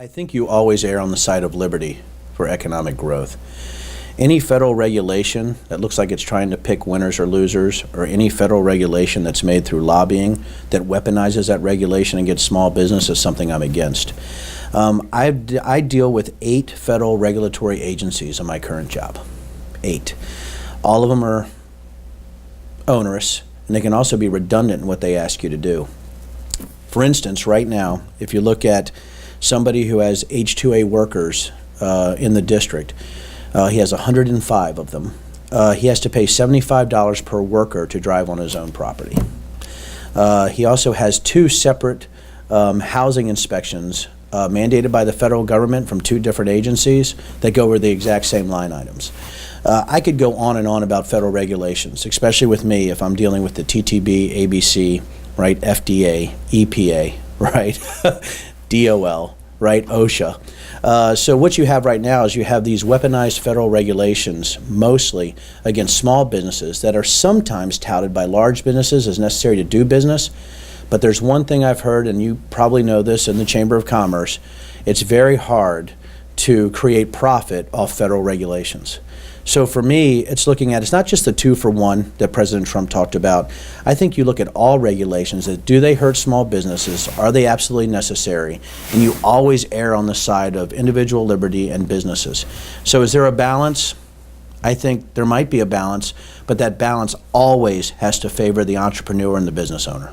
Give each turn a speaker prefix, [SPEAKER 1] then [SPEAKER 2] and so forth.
[SPEAKER 1] I think you always err on the side of liberty for economic growth. Any federal regulation that looks like it's trying to pick winners or losers, or any federal regulation that's made through lobbying that weaponizes that regulation and gets small business is something I'm against. I deal with 8 federal regulatory agencies in my current job. 8. All of them are onerous, and they can also be redundant in what they ask you to do. For instance, right now, if you look at somebody who has H-2A workers in the district, he has 105 of them. He has to pay $75 per worker to drive on his own property. He also has 2 separate housing inspections mandated by the federal government from 2 different agencies that go over the exact same line items. I could go on and on about federal regulations, especially with me if I'm dealing with the TTB, ABC, right, FDA, EPA, right, DOL, right, OSHA. So what you have right now is you have these weaponized federal regulations, mostly against small businesses that are sometimes touted by large businesses as necessary to do business. But there's one thing I've heard, and you probably know this in the Chamber of Commerce, it's very hard to create profit off federal regulations. So for me, it's looking at, it's not just the 2-for-1 that President Trump talked about. I think you look at all regulations, that do they hurt small businesses? Are they absolutely necessary? And you always err on the side of individual liberty and businesses. So is there a balance? I think there might be a balance, but that balance always has to favor the entrepreneur and the business owner.